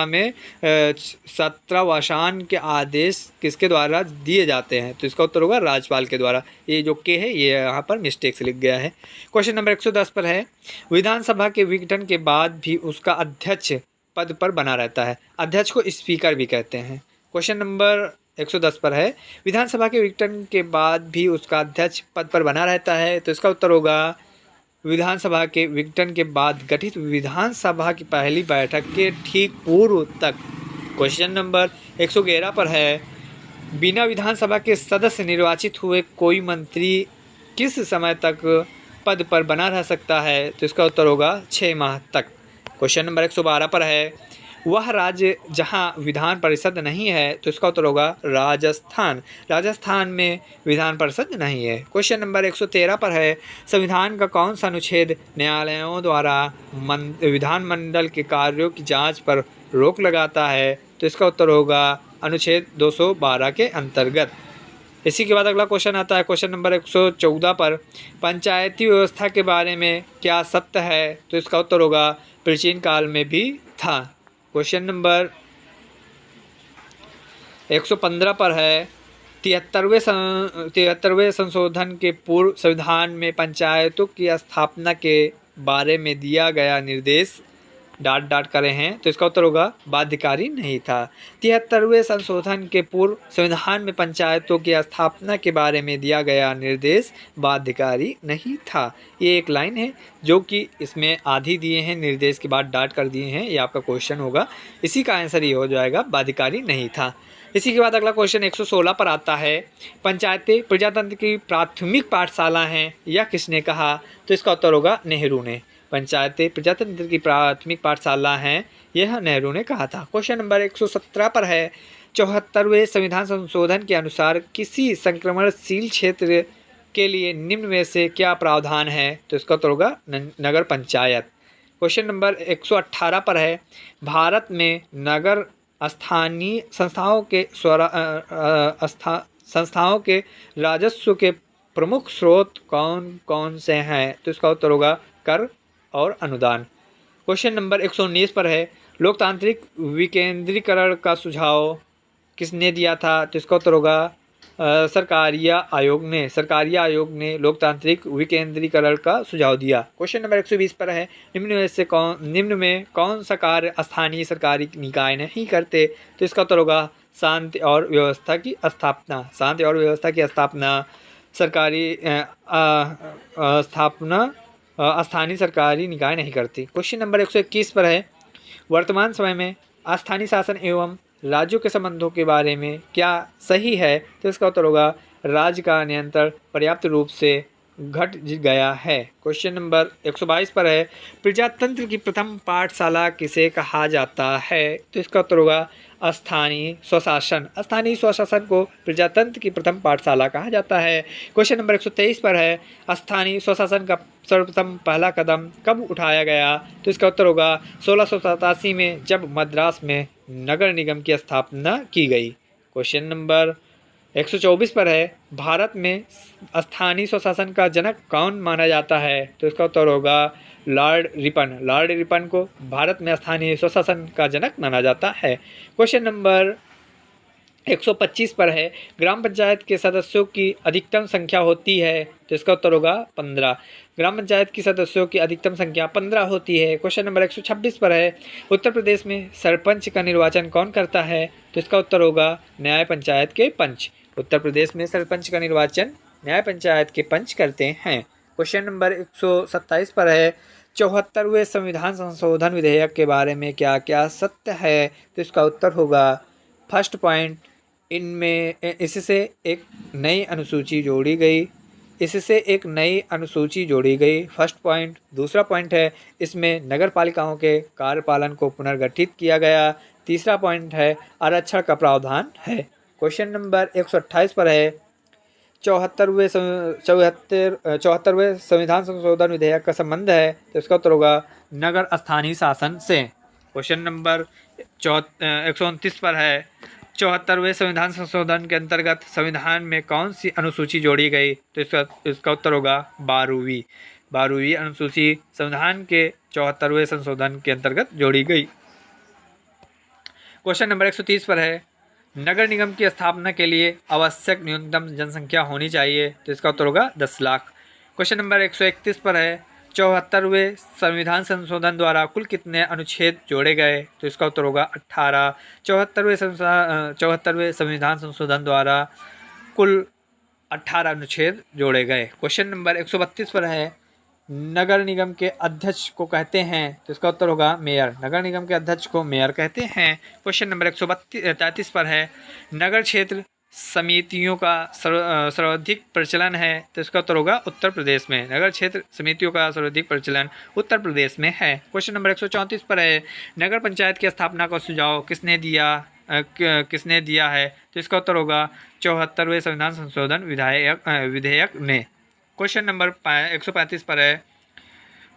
में सत्रावसान के आदेश किसके द्वारा दिए जाते हैं? तो इसका उत्तर होगा राज्यपाल के द्वारा। ये जो के है ये यहाँ पर मिस्टेक से लिख गया है। क्वेश्चन नंबर 110 पर है, विधानसभा के विघटन के बाद भी उसका अध्यक्ष पद पर बना रहता है। अध्यक्ष को स्पीकर भी कहते हैं। क्वेश्चन नंबर 110 पर है, विधानसभा के विघटन के बाद भी उसका अध्यक्ष पद पर बना रहता है, तो इसका उत्तर होगा विधानसभा के विघटन के बाद गठित विधानसभा की पहली बैठक के ठीक पूर्व तक। क्वेश्चन नंबर 111 पर है, बिना विधानसभा के सदस्य निर्वाचित हुए कोई मंत्री किस समय तक पद पर बना रह सकता है, तो इसका उत्तर होगा 6 माह तक। क्वेश्चन नंबर 112 पर है, वह राज्य जहां विधान परिषद नहीं है, तो इसका उत्तर होगा राजस्थान। राजस्थान में विधान परिषद नहीं है। क्वेश्चन नंबर 113 पर है, संविधान का कौन सा अनुच्छेद न्यायालयों द्वारा विधानमंडल के कार्यों की जांच पर रोक लगाता है, तो इसका उत्तर होगा अनुच्छेद 212 के अंतर्गत। इसी के बाद अगला क्वेश्चन आता है क्वेश्चन नंबर 114 पर, पंचायती व्यवस्था के बारे में क्या सत्य है, तो इसका उत्तर होगा प्राचीन काल में भी था। क्वेश्चन नंबर 115 पर है, 73वें संशोधन के पूर्व संविधान में पंचायतों की स्थापना के बारे में दिया गया निर्देश ... करें हैं, तो इसका उत्तर होगा बाध्यकारी नहीं था। 73वें संशोधन के पूर्व संविधान में पंचायतों की स्थापना के बारे में दिया गया निर्देश बाध्यकारी नहीं था। ये एक लाइन है जो कि इसमें आधी दिए हैं, निर्देश के बाद डाट कर दिए हैं, ये आपका क्वेश्चन होगा। इसी का आंसर ये हो जाएगा बाध्यकारी नहीं था। इसी के बाद अगला क्वेश्चन 116 पर आता है, पंचायतें प्रजातंत्र की प्राथमिक पाठशाला हैं, यह किसने कहा, तो इसका उत्तर होगा नेहरू ने। पंचायतें प्रजातंत्र की प्राथमिक पाठशाला हैं, यह नेहरू ने कहा था। क्वेश्चन नंबर 117 पर है, 74वें संविधान संशोधन के अनुसार किसी संक्रमणशील क्षेत्र के लिए निम्न में से क्या प्रावधान है, तो इसका उत्तर होगा नगर पंचायत। क्वेश्चन नंबर 118 पर है, भारत में नगर स्थानीय संस्थाओं के राजस्व के प्रमुख स्रोत कौन कौन से हैं, तो इसका उत्तर होगा कर और अनुदान। क्वेश्चन नंबर 119 पर है, लोकतांत्रिक विकेंद्रीकरण का सुझाव किसने दिया था, तो इसका उत्तर होगा सरकारिया आयोग ने लोकतांत्रिक विकेंद्रीकरण का सुझाव दिया। क्वेश्चन नंबर 120 पर है, निम्न में कौन सा कार्य स्थानीय सरकारी निकाय नहीं करते, तो इसका उत्तर होगा शांति और व्यवस्था की स्थापना। शांति और व्यवस्था की स्थापना स्थानीय सरकारी निकाय नहीं करती। क्वेश्चन नंबर 121 पर है, वर्तमान समय में स्थानीय शासन एवं राज्यों के संबंधों के बारे में क्या सही है, तो इसका उत्तर होगा राज्य का नियंत्रण पर्याप्त रूप से घट गया है। क्वेश्चन नंबर 122 पर है, प्रजातंत्र की प्रथम पाठशाला किसे कहा जाता है, तो इसका उत्तर होगा स्थानीय स्वशासन। स्थानीय स्वशासन को प्रजातंत्र की प्रथम पाठशाला कहा जाता है। क्वेश्चन नंबर 123 पर है, स्थानीय स्वशासन का सर्वप्रथम पहला कदम कब उठाया गया, तो इसका उत्तर होगा 1687 में, जब मद्रास में नगर निगम की स्थापना की गई। क्वेश्चन नंबर 124 पर है, भारत में स्थानीय स्वशासन का जनक कौन माना जाता है, तो इसका उत्तर होगा लॉर्ड रिपन। लॉर्ड रिपन को भारत में स्थानीय स्वशासन का जनक माना जाता है। क्वेश्चन नंबर 125 पर है, ग्राम पंचायत के सदस्यों की अधिकतम संख्या होती है, तो इसका उत्तर होगा 15। ग्राम पंचायत की सदस्यों की अधिकतम संख्या 15 होती है। क्वेश्चन नंबर 126 पर है, उत्तर प्रदेश में सरपंच का निर्वाचन कौन करता है, तो इसका उत्तर होगा न्याय पंचायत के पंच। उत्तर प्रदेश में सरपंच का निर्वाचन न्याय पंचायत के पंच करते हैं। क्वेश्चन नंबर 127 पर है, 74वें संविधान संशोधन विधेयक के बारे में क्या क्या सत्य है, तो इसका उत्तर होगा फर्स्ट पॉइंट, इससे एक नई अनुसूची जोड़ी गई। First point. दूसरा पॉइंट है, इसमें नगर पालिकाओं के कार्यपालन को पुनर्गठित किया गया। तीसरा पॉइंट है, आरक्षण का प्रावधान है। क्वेश्चन नंबर 128 पर है, 74वें संविधान संशोधन विधेयक का संबंध है, तो इसका उत्तर होगा नगर स्थानीय शासन से। क्वेश्चन नंबर 129 पर है, 74वें संविधान संशोधन के अंतर्गत संविधान में कौन सी अनुसूची जोड़ी गई, तो इसका उत्तर होगा 12वीं अनुसूची संविधान के 74वें संशोधन के अंतर्गत जोड़ी गई। क्वेश्चन नंबर 130 पर है, नगर निगम की स्थापना के लिए आवश्यक न्यूनतम जनसंख्या होनी चाहिए, तो इसका उत्तर होगा 10 लाख। क्वेश्चन नंबर 131 पर है, 74वें संविधान संशोधन द्वारा कुल कितने अनुच्छेद जोड़े गए? तो इसका उत्तर होगा 18। 74वें संविधान संशोधन द्वारा कुल 18 अनुच्छेद जोड़े गए। क्वेश्चन नंबर 132 पर है, नगर निगम के अध्यक्ष को कहते हैं? तो इसका उत्तर होगा मेयर। नगर निगम के अध्यक्ष को मेयर कहते हैं। क्वेश्चन नंबर 133 पर है, नगर क्षेत्र समितियों का सर्वाधिक प्रचलन है? तो इसका उत्तर होगा उत्तर प्रदेश में। नगर क्षेत्र समितियों का सर्वाधिक प्रचलन उत्तर प्रदेश में है। क्वेश्चन नंबर 134 पर है, नगर पंचायत की स्थापना का सुझाव किसने दिया है? तो इसका उत्तर होगा 74वें संविधान संशोधन विधेयक ने। क्वेश्चन नंबर 135 पर है,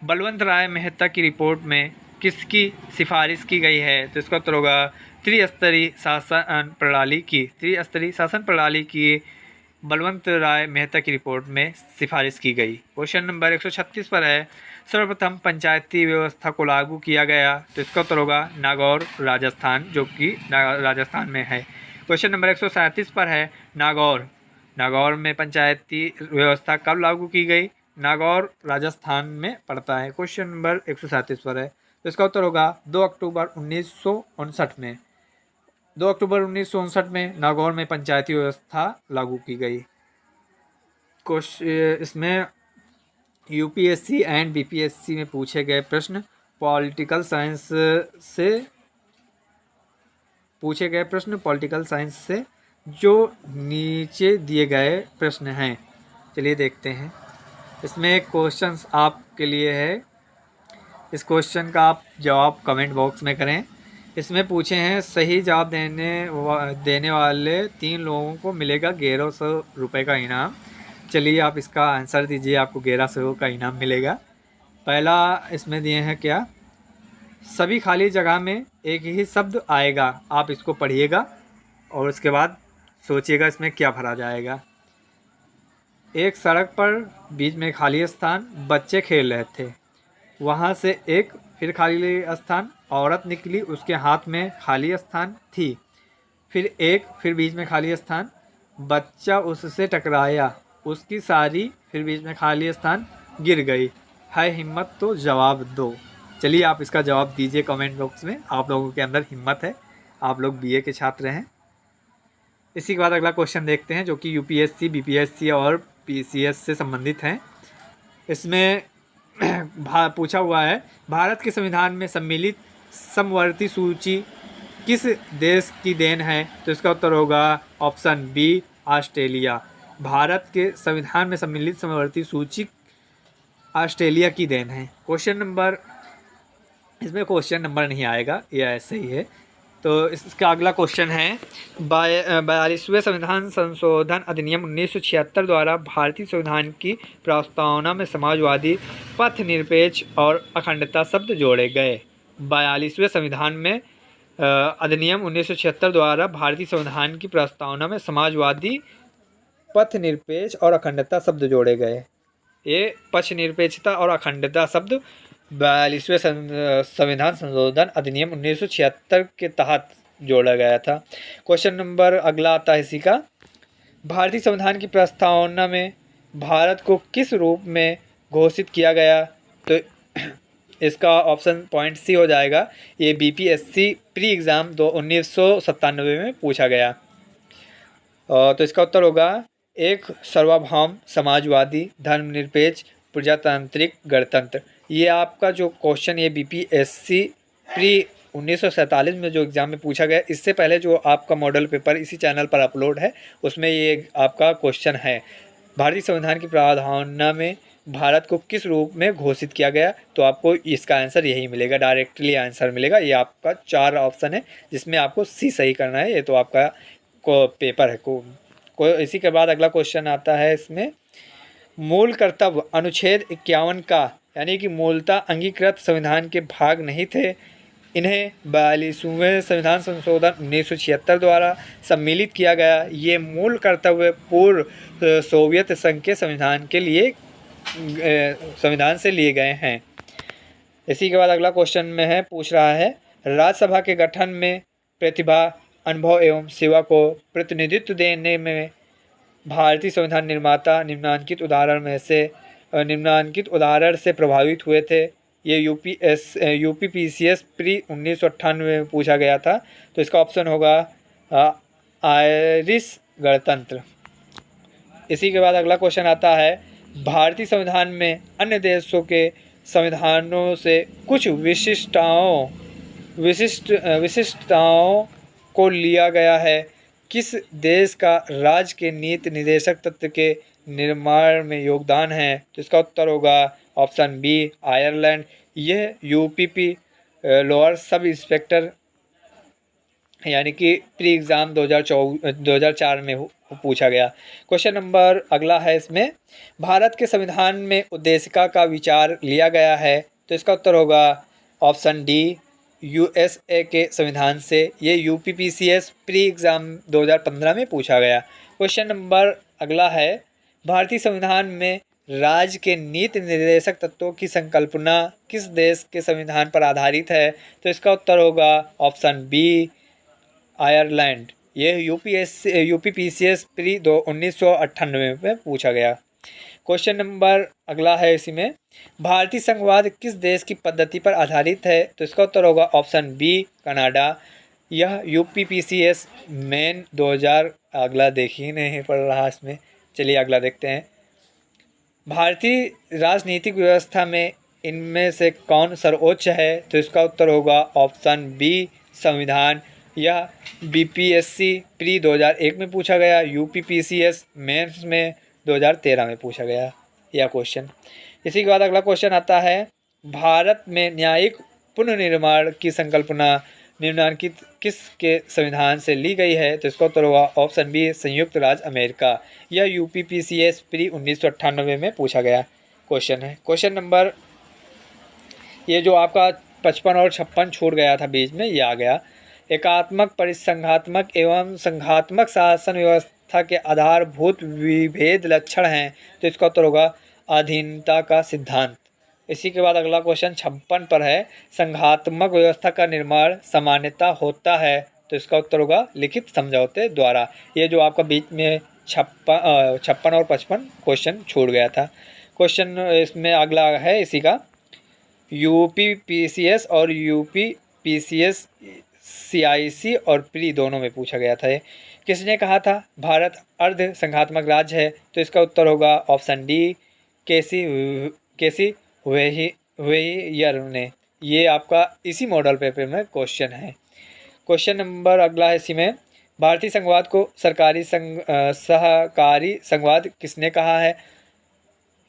बलवंत राय मेहता की रिपोर्ट में किसकी सिफारिश की गई है? तो इसका उत्तर होगा त्रिस्तरीय शासन प्रणाली की बलवंत राय मेहता की रिपोर्ट में सिफारिश की गई। क्वेश्चन नंबर 136 पर है, सर्वप्रथम पंचायती व्यवस्था को लागू किया गया? तो इसका उत्तर होगा नागौर राजस्थान, जो कि राजस्थान में है। क्वेश्चन नंबर 137 पर है, नागौर में पंचायती व्यवस्था कब लागू की गई? नागौर राजस्थान में पड़ता है। क्वेश्चन नंबर 137 पर है, तो इसका उत्तर होगा 2 अक्टूबर 1959 में। 2 अक्टूबर 1959 में नागौर में पंचायती व्यवस्था लागू की गई। इसमें यूपीएससी एंड बीपीएससी में पूछे गए प्रश्न पॉलिटिकल साइंस से जो नीचे दिए गए प्रश्न हैं। चलिए देखते हैं। इसमें क्वेश्चंस आपके लिए है, इस क्वेश्चन का आप जवाब कमेंट बॉक्स में करें। इसमें पूछे हैं, सही जवाब देने वाले 3 लोगों को मिलेगा 1100 रुपये का इनाम। चलिए आप इसका आंसर दीजिए, आपको 1100 का इनाम मिलेगा। पहला इसमें दिए हैं क्या, सभी खाली जगह में एक ही शब्द आएगा। आप इसको पढ़िएगा और उसके बाद सोचिएगा इसमें क्या भरा जाएगा। एक सड़क पर बीच में खाली स्थान, बच्चे खेल रहे थे। वहाँ से एक फिर खाली स्थान, औरत निकली, उसके हाथ में खाली स्थान थी। फिर बीच में खाली स्थान, बच्चा उससे टकराया, उसकी सारी, फिर बीच में खाली स्थान, गिर गई। है हिम्मत तो जवाब दो। चलिए आप इसका जवाब दीजिए कमेंट बॉक्स में। आप लोगों के अंदर हिम्मत है, आप लोग बीए के छात्र हैं। इसी के बाद अगला क्वेश्चन देखते हैं, जो कि यूपीएससी, बीपीएससी और पीसीएस से संबंधित हैं। इसमें पूछा हुआ है, भारत के संविधान में सम्मिलित समवर्ती सूची किस देश की देन है? तो इसका उत्तर होगा ऑप्शन बी, ऑस्ट्रेलिया। भारत के संविधान में सम्मिलित समवर्ती सूची ऑस्ट्रेलिया की देन है। इसमें क्वेश्चन नंबर नहीं आएगा, ये ऐसे ही है। तो इसका अगला क्वेश्चन है, 42वें संविधान संशोधन अधिनियम 1976 द्वारा भारतीय संविधान की प्रस्तावना में समाजवादी, पथ निरपेक्ष और अखंडता शब्द जोड़े गए। 42वें संविधान में अधिनियम 1976 द्वारा भारतीय संविधान की प्रस्तावना में समाजवादी, पथ निरपेक्ष और अखंडता शब्द जोड़े गए। ये पक्ष निरपेक्षता और अखंडता शब्द 42वें संविधान संशोधन अधिनियम 1976 के तहत जोड़ा गया था। क्वेश्चन नंबर अगला आता है इसी का, भारतीय संविधान की प्रस्तावना में भारत को किस रूप में घोषित किया गया? तो इसका ऑप्शन पॉइंट सी हो जाएगा। ये बीपीएससी प्री एग्ज़ाम 1997 में पूछा गया। तो इसका उत्तर होगा एक सार्वभौम, समाजवादी, धर्मनिरपेक्ष, प्रजातांत्रिक, गणतंत्र। ये आपका जो क्वेश्चन ये बीपीएससी प्री 1947 में जो एग्ज़ाम में पूछा गया, इससे पहले जो आपका मॉडल पेपर इसी चैनल पर अपलोड है उसमें ये आपका क्वेश्चन है, भारतीय संविधान की प्रावधान में भारत को किस रूप में घोषित किया गया? तो आपको इसका आंसर यही मिलेगा, डायरेक्टली आंसर मिलेगा। ये आपका 4 ऑप्शन है जिसमें आपको सी सही करना है। ये तो आपका पेपर है। इसी के बाद अगला क्वेश्चन आता है, इसमें मूल कर्तव्य अनुच्छेद 51 का, यानी कि मूलतः अंगीकृत संविधान के भाग नहीं थे, इन्हें 42वें संविधान संशोधन 1976 द्वारा सम्मिलित किया गया। ये मूल कर्तव्य पूर्व सोवियत संघ के संविधान से लिए गए हैं। इसी के बाद अगला क्वेश्चन में है, पूछ रहा है, राज्यसभा के गठन में प्रतिभा, अनुभव एवं सेवा को प्रतिनिधित्व देने में भारतीय संविधान निर्माता निम्नलिखित उदाहरण में से निम्नांकित उदाहरण से प्रभावित हुए थे? ये यूपीपीसीएस प्री 1998 में पूछा गया था। तो इसका ऑप्शन होगा आयरिश गणतंत्र। इसी के बाद अगला क्वेश्चन आता है, भारतीय संविधान में अन्य देशों के संविधानों से कुछ विशिष्टताओं को लिया गया है। किस देश का राज्य के नीति निर्देशक तत्व के निर्माण में योगदान है? तो इसका उत्तर होगा ऑप्शन बी आयरलैंड। यह यूपीपी लोअर सब इंस्पेक्टर यानी कि प्री एग्ज़ाम 2004 में पूछा गया। क्वेश्चन नंबर अगला है, इसमें भारत के संविधान में उद्देशिका का विचार लिया गया है। तो इसका उत्तर होगा ऑप्शन डी यूएसए के संविधान से। ये यूपीपीसीएस प्री एग्ज़ाम 2015 में पूछा गया। क्वेश्चन नंबर अगला है, भारतीय संविधान में राज्य के नीति निर्देशक तत्वों की संकल्पना किस देश के संविधान पर आधारित है? तो इसका उत्तर होगा ऑप्शन बी आयरलैंड। ये यूपीपीसीएस प्री 1998 में पूछा गया। क्वेश्चन नंबर अगला है, इसी में भारतीय संघवाद किस देश की पद्धति पर आधारित है? तो इसका उत्तर होगा ऑप्शन बी कनाडा। यह यूपीपीसीएस मेन 2000 अगला देखिए नहीं पड़ रहा इसमें। चलिए अगला देखते हैं, भारतीय राजनीतिक व्यवस्था में इनमें से कौन सर्वोच्च है? तो इसका उत्तर होगा ऑप्शन बी संविधान। यह बीपीएससी प्री 2001 में पूछा गया, यूपीपीसीएस मेंस में 2013 में पूछा गया यह क्वेश्चन। इसी के बाद अगला क्वेश्चन आता है, भारत में न्यायिक पुनर्निर्माण की संकल्पना निम्नलिखित किसके संविधान से ली गई है? तो इसका उत्तर होगा ऑप्शन बी संयुक्त राज्य अमेरिका। यह यूपीपीसीएस प्री 1998 में पूछा गया क्वेश्चन है। क्वेश्चन नंबर ये जो आपका 55 और 56 छूट गया था बीच में, ये आ गया। एकात्मक परिसंघात्मक एवं संघात्मक शासन व्यवस्था के आधारभूत विभेद लक्षण हैं। तो इसका उत्तर होगा अधीनता का सिद्धांत। इसी के बाद अगला क्वेश्चन 56 पर है, संघात्मक व्यवस्था का निर्माण सामान्यतः होता है। तो इसका उत्तर होगा लिखित समझौते द्वारा। ये जो आपका बीच में 56 और 55 क्वेश्चन छूट गया था। क्वेश्चन इसमें अगला है इसी का, यूपीपीसीएस और यूपीपीसीएस सीआईसी और प्री दोनों में पूछा गया था। किसने कहा था भारत अर्ध संघात्मक राज्य है? तो इसका उत्तर होगा ऑप्शन डी केसी वेयर ने। ये आपका इसी मॉडल पेपर में क्वेश्चन है। क्वेश्चन नंबर अगला है, इसी में भारतीय संघवाद को सहकारी संघवाद किसने कहा है?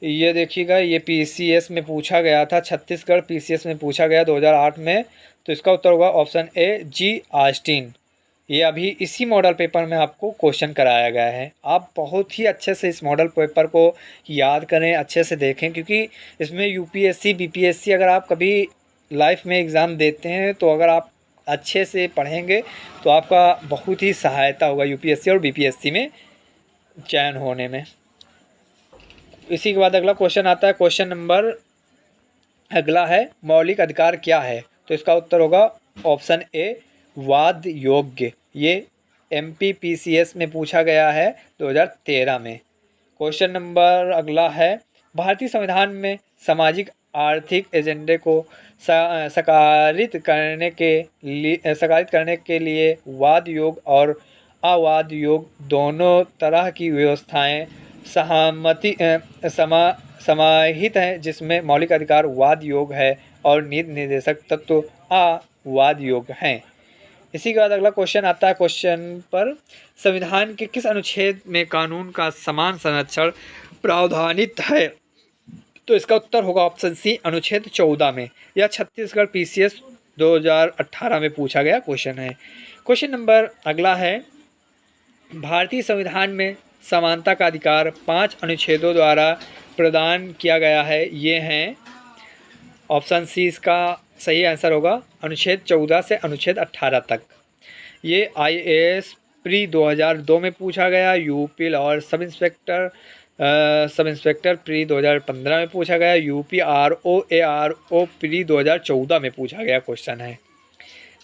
ये देखिएगा, ये पीसीएस में पूछा गया था, छत्तीसगढ़ पीसीएस में पूछा गया 2008 में। तो इसका उत्तर होगा ऑप्शन ए जी ऑस्टिन। ये अभी इसी मॉडल पेपर में आपको क्वेश्चन कराया गया है। आप बहुत ही अच्छे से इस मॉडल पेपर को याद करें, अच्छे से देखें, क्योंकि इसमें यूपीएससी बीपीएससी अगर आप कभी लाइफ में एग्ज़ाम देते हैं तो अगर आप अच्छे से पढ़ेंगे तो आपका बहुत ही सहायता होगा यूपीएससी और बीपीएससी में चयन होने में। इसी के बाद अगला क्वेश्चन आता है, क्वेश्चन नंबर अगला है, मौलिक अधिकार क्या है? तो इसका उत्तर होगा ऑप्शन ए वाद योग्य। ये एमपीपीसीएस में पूछा गया है 2013 में। क्वेश्चन नंबर अगला है, भारतीय संविधान में सामाजिक आर्थिक एजेंडे को साकारित करने के लिए वाद योग और अवाद योग दोनों तरह की व्यवस्थाएं समाहित हैं, जिसमें मौलिक अधिकार वाद योग है और नीति निर्देशक तत्व अवाद योग हैं। इसी के बाद अगला क्वेश्चन आता है, क्वेश्चन पर संविधान के किस अनुच्छेद में कानून का समान संरक्षण प्रावधानित है? तो इसका उत्तर होगा ऑप्शन सी अनुच्छेद 14 में। यह छत्तीसगढ़ पीसीएस 2018 में पूछा गया क्वेश्चन है। क्वेश्चन नंबर अगला है, भारतीय संविधान में समानता का अधिकार 5 अनुच्छेदों द्वारा प्रदान किया गया है। ये हैं ऑप्शन सी, इसका सही आंसर होगा अनुच्छेद 14 से अनुच्छेद 18 तक। ये आईएएस प्री 2002 में पूछा गया, यूपी और सब इंस्पेक्टर प्री 2015 में पूछा गया, यूपी आरओ प्री 2014 में पूछा गया क्वेश्चन है।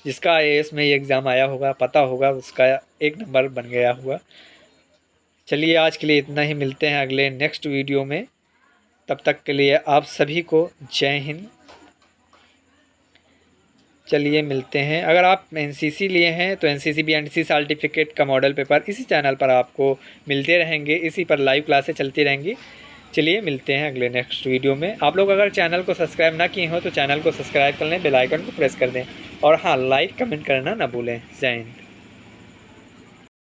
जिसका आईएएस में ये एग्ज़ाम आया होगा, पता होगा, उसका 1 नंबर बन गया होगा। चलिए आज के लिए इतना ही, मिलते हैं अगले नेक्स्ट वीडियो में। तब तक के लिए आप सभी को जय हिंद। चलिए मिलते हैं। अगर आप एनसीसी लिए हैं तो एनसीसी BNC सर्टिफिकेट का मॉडल पेपर इसी चैनल पर आपको मिलते रहेंगे, इसी पर लाइव क्लासें चलती रहेंगी। चलिए मिलते हैं अगले नेक्स्ट वीडियो में। आप लोग अगर चैनल को सब्सक्राइब ना किए हो तो चैनल को सब्सक्राइब कर लें, बेल आइकन को प्रेस कर दें और हाँ, लाइक कमेंट करना ना भूलें। जय हिंद।